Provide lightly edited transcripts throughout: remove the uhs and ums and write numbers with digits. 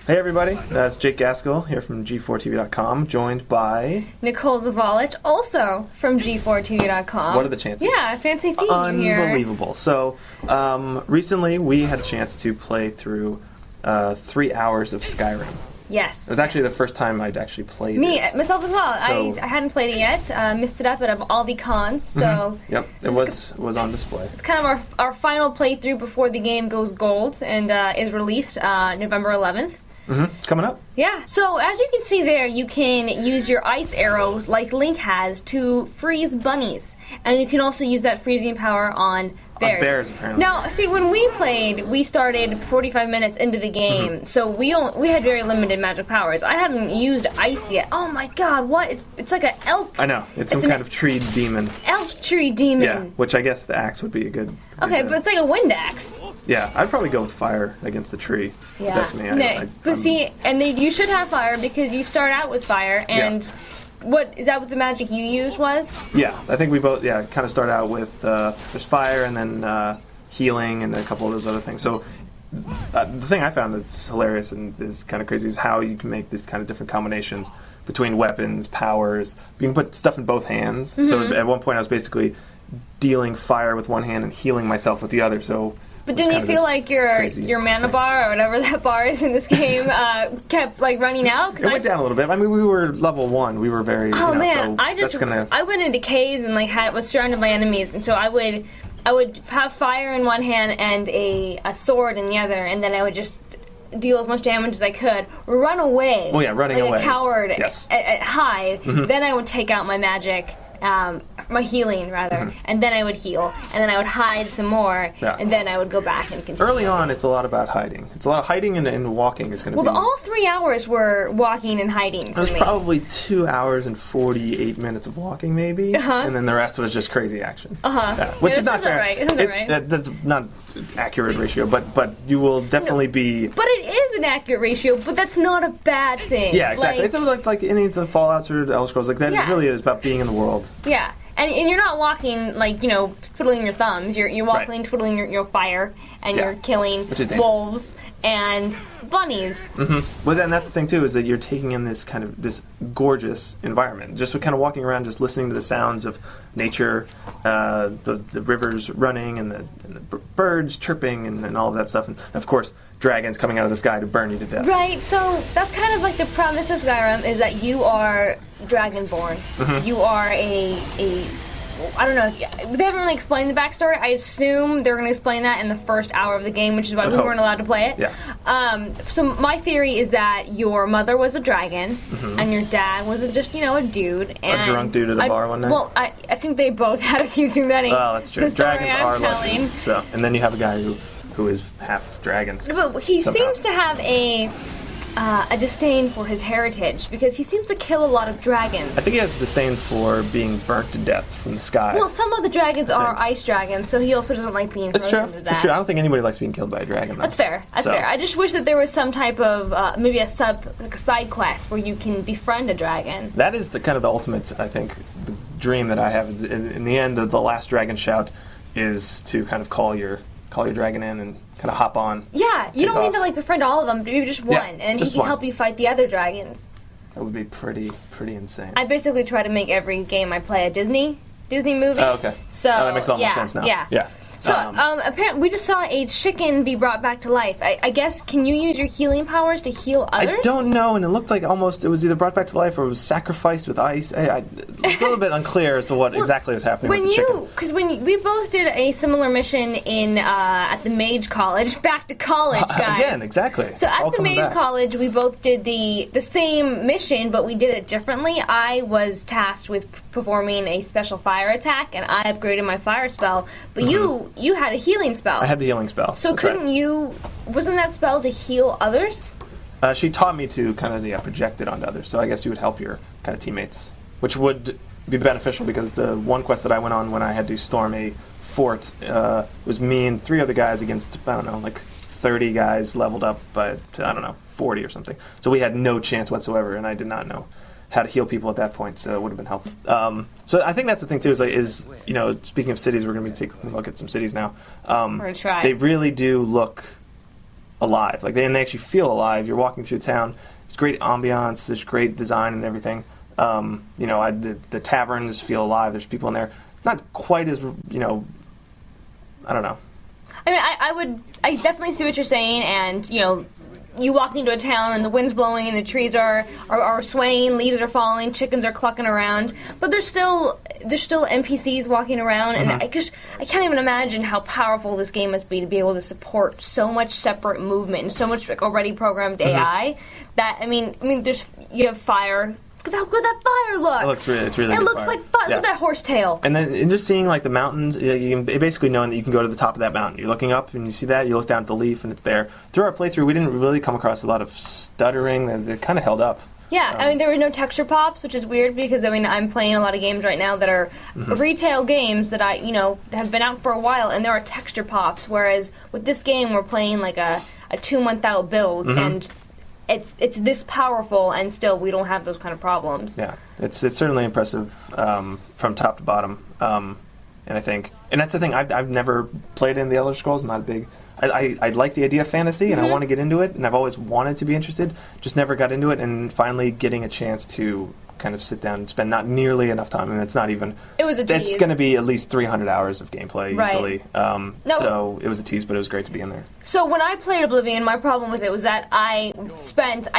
Hey everybody, it's Jake Gaskell here from G4TV.com, joined by... Nicole Zavalich, also from G4TV.com. What are the chances? Yeah, fancy seeing you here. Unbelievable. So, recently we had a chance to play through 3 hours of Skyrim. Yes. It was actually the first time I'd actually played it. Myself as well. So, I hadn't played it yet, missed it up at all the cons, so... Yep, it was on display. It's kind of our final playthrough before the game goes gold and is released November 11th. It's coming up. Yeah, so as you can see there, you can use your ice arrows, like Link has, to freeze bunnies. And you can also use that freezing power on bears. On bears, apparently. Now, see, when we played, we started 45 minutes into the game, so we had very limited magic powers. I hadn't used ice yet. Oh my god, what? It's like an elk. I know, it's some kind of tree demon. Elf tree demon. Yeah, which I guess the axe would be a good... Okay, but it's like a wind axe. Yeah, I'd probably go with fire against the tree. Yeah. That's me. But see, and you should have fire because you start out with fire, and is that what the magic you used was? Yeah, I think we both, kind of start out with, there's fire and then healing and a couple of those other things. So the thing I found that's hilarious and is kind of crazy is how you can make these kind of different combinations between weapons, powers. You can put stuff in both hands. So at one point I was basically dealing fire with one hand and healing myself with the other. So, but didn't you feel like your mana bar or whatever that bar is in this game kept like running out? It went down a little bit. I mean, we were level 1. We were very. Oh man, so I went into caves and was surrounded by enemies, and so I would have fire in one hand and a sword in the other, and then I would just deal as much damage as I could, run away. Oh yeah, running away. Like a coward, yes. Hide. Then I would take out my magic. My healing, rather, and then I would heal, and then I would hide some more, and then I would go back and continue. Early on, it's a lot about hiding. It's a lot of hiding and walking is going to be... Well, all 3 hours were walking and hiding for me. It was probably 2 hours and 48 minutes of walking, maybe, and then the rest was just crazy action. Which is not fair. Right. That's not accurate ratio, but you will definitely be... But it is an accurate ratio, but that's not a bad thing. Yeah, exactly. It's like any of the Fallouts or Elder Scrolls, like that really is about being in the world. Yeah. And you're not walking, like, twiddling your thumbs. You're walking, twiddling your fire, and you're killing wolves and bunnies. But then that's the thing, too, is that you're taking in this gorgeous environment. Just kind of walking around, just listening to the sounds of nature, the rivers running, and the birds chirping, and all of that stuff. And, of course, dragons coming out of the sky to burn you to death. Right, so that's kind of like the premise of Skyrim, is that you are dragonborn. You are I don't know, they haven't really explained the backstory. I assume they're going to explain that in the first hour of the game, which is why we weren't allowed to play it. Yeah. So my theory is that your mother was a dragon, and your dad was just, a dude. And a drunk dude at a bar one night? Well, I think they both had a few too many. Oh, that's true. Dragons are legends. So, and then you have a guy who is half dragon. But he seems to have a disdain for his heritage, because he seems to kill a lot of dragons. I think he has a disdain for being burnt to death from the sky. Well, some of the dragons are ice dragons, so he also doesn't like being frozen to death. That's true. I don't think anybody likes being killed by a dragon, though. That's fair. That's fair. I just wish that there was some type of, maybe a side quest where you can befriend a dragon. That is the ultimate, I think, the dream that I have. In the end, the last dragon shout is to kind of call your dragon in and kind of hop on. Yeah, you don't need to befriend all of them, maybe just one, and he can help you fight the other dragons. That would be pretty insane. I basically try to make every game I play a Disney movie. Oh, okay. So that makes a lot more sense now. Yeah. So, apparently, we just saw a chicken be brought back to life. I guess, can you use your healing powers to heal others? I don't know, and it looked like almost it was either brought back to life or it was sacrificed with ice. It's a little bit unclear as to what exactly was happening with the chicken. Because we both did a similar mission at the Mage College, back to college, guys. Again, exactly. So at the Mage College, we both did the same mission, but we did it differently. I was tasked with performing a special fire attack, and I upgraded my fire spell, but you had a healing spell. I had the healing spell. So wasn't that spell to heal others? She taught me to kind of project it onto others, so I guess you would help your kind of teammates, which would be beneficial because the one quest that I went on when I had to storm a fort was me and 3 other guys against, 30 guys leveled up by, 40 or something. So we had no chance whatsoever, and I did not know how to heal people at that point, so it would have been helpful. So I think that's the thing too. Is speaking of cities, we're going to be taking a look at some cities now. We're going to try. They really do look alive. Like they actually feel alive. You're walking through the town. There's great ambiance. There's great design and everything. The taverns feel alive. There's people in there. Not quite as I don't know. I mean, I definitely see what you're saying, and you walk into a town and the wind's blowing and the trees are swaying, leaves are falling, chickens are clucking around, but there's still NPCs walking around, and I can't even imagine how powerful this game must be to be able to support so much separate movement and so much already programmed AI. That you have fire. Look at how good that fire looks. It's really it good looks fire. like fire. Yeah. Look at that horsetail. And just seeing like the mountains, basically knowing that you can go to the top of that mountain. You're looking up and you see that. You look down at the leaf and it's there. Through our playthrough, we didn't really come across a lot of stuttering. It kind of held up. Yeah, there were no texture pops, which is weird because I'm playing a lot of games right now that are retail games that have been out for a while, and there are texture pops. Whereas with this game, we're playing like a 2-month out build, and it's this powerful, and still we don't have those kind of problems. Yeah, it's certainly impressive from top to bottom, and I think, and that's the thing. I've never played in the Elder Scrolls. I'm not a big. I like the idea of fantasy, and I want to get into it, and I've always wanted to be interested. Just never got into it, and finally getting a chance to kind of sit down and spend not nearly enough time. I mean, it's not even. It was a tease. It's going to be at least 300 hours of gameplay easily. So it was a tease, but it was great to be in there. So when I played Oblivion, my problem with it was that I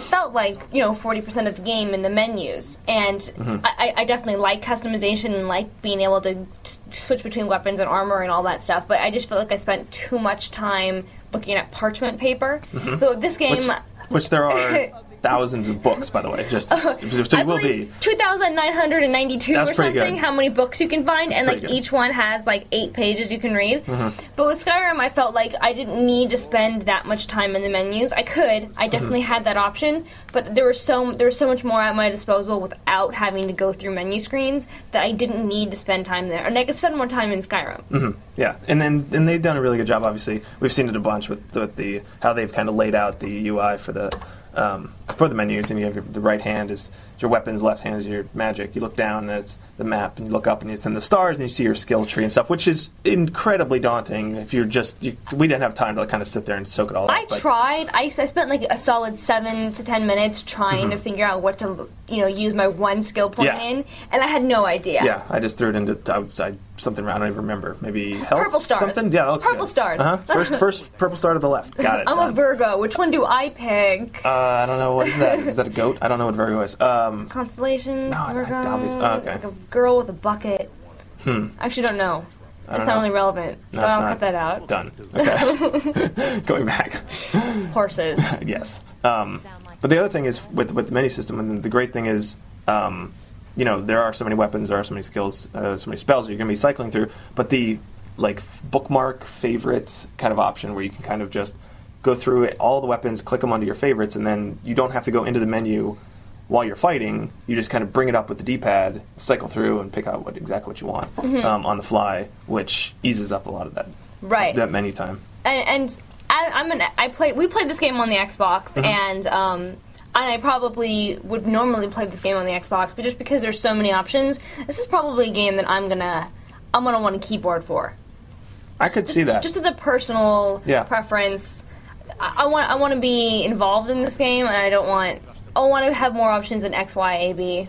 felt like 40% of the game in the menus, and I definitely like customization and like being able to switch between weapons and armor and all that stuff. But I just felt like I spent too much time looking at parchment paper. So this game, which there are. Thousands of books, by the way. Just so you will be 2,992 or something. Good. How many books you can find, That's and good. each one has 8 pages you can read. But with Skyrim, I felt like I didn't need to spend that much time in the menus. I could. I definitely had that option, but there was so much more at my disposal without having to go through menu screens that I didn't need to spend time there, and I could spend more time in Skyrim. Yeah, and they've done a really good job. Obviously, we've seen it a bunch with the how they've kind of laid out the UI for the menus, and you have the right hand is your weapons, left hand is your magic. You look down and it's the map, and you look up and it's in the stars, and you see your skill tree and stuff, which is incredibly daunting. If you're we didn't have time to kind of sit there and soak it all up. I tried. I spent a solid 7 to 10 minutes trying to figure out what to use my one skill point in, and I had no idea. Yeah, I just threw it into something I don't even remember. Maybe health. Purple stars. Something. Yeah, that looks Purple good. stars. First purple star to the left. Got it. I'm a Virgo. Which one do I pick? I don't know. What is that? Is that a goat? I don't know what Virgo is. Constellation. No, Virgo. obviously. Oh, okay. It's like a girl with a bucket. I actually don't know. It's not really relevant. No, so I'll not. cut that out. Done. Okay. Going back. Horses. Yes. But the other thing is with the menu system, and the great thing is, there are so many weapons, there are so many skills, so many spells you're going to be cycling through. But the bookmark favorite kind of option where you can kind of just go through all the weapons, click them onto your favorites, and then you don't have to go into the menu while you're fighting. You just kind of bring it up with the D-pad, cycle through, and pick out exactly what you want on the fly, which eases up a lot of that menu time. We played this game on the Xbox, and I probably would normally play this game on the Xbox, but just because there's so many options, this is probably a game that I'm gonna want a keyboard for. I could see that. Just as a personal preference, I want to be involved in this game, and I want to have more options than X, Y, A, B,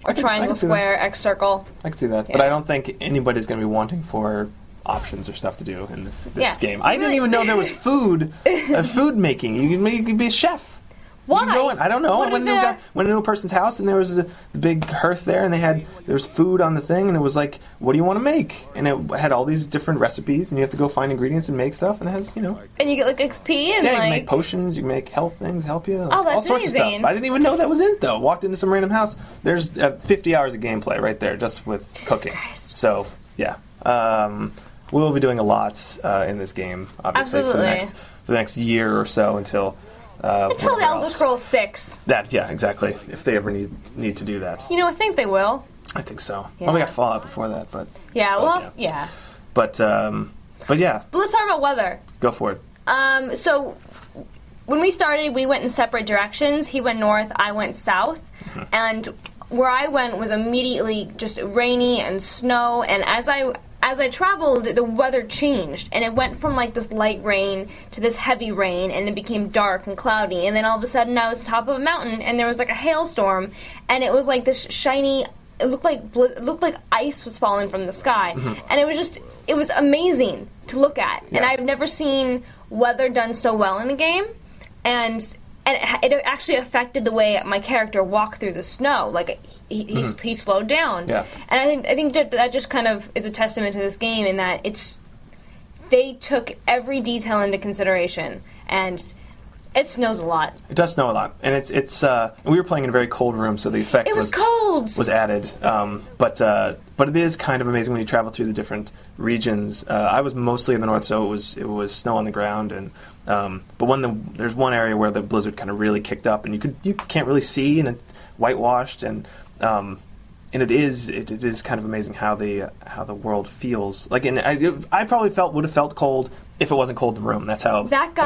or triangle, square, X, circle. I can see that, but I don't think anybody's going to be wanting for options or stuff to do in this game. I didn't even know there was food making. You could be a chef. Why? You can go in. I don't know. I went into a person's house, and there was the big hearth there, and there was food on the thing, and it was like, what do you want to make? And it had all these different recipes, and you have to go find ingredients and make stuff, and it has, And you get XP and you can make potions, you can make health things, help you. Oh, that's all sorts amazing. of stuff. I didn't even know that was it, though. Walked into some random house. There's 50 hours of gameplay right there just with cooking. Christ. So, yeah. We'll be doing a lot in this game, obviously, for the next year or so until the Elder Scrolls 6. Yeah, exactly. If they ever need to do that. I think they will. I think so. Yeah. Well, we got Fallout before that, but... Yeah. But yeah. But let's talk about weather. Go for it. So, when we started, we went in separate directions. He went north, I went south. And where I went was immediately just rainy and snow, and as as I traveled, the weather changed, and it went from like this light rain to this heavy rain, and it became dark and cloudy, and then all of a sudden I was top of a mountain, and there was like a hailstorm, and it was like this shiny. It looked like ice was falling from the sky, and it was amazing to look at. Yeah. And I've never seen weather done so well in a game, and it actually affected the way my character walked through the snow. Like he slowed down. Yeah. And I think that just kind of is a testament to this game in that they took every detail into consideration, and it snows a lot. It does snow a lot, and it's we were playing in a very cold room, so the effect was cold. Was added. But it is kind of amazing when you travel through the different regions. I was mostly in the north, so it was snow on the ground, and but there's one area where the blizzard kind of really kicked up, and you can't really see, and it's whitewashed, and it is kind of amazing how the world feels. Like, and I probably would have felt cold if it wasn't cold in the room. That's how that guy.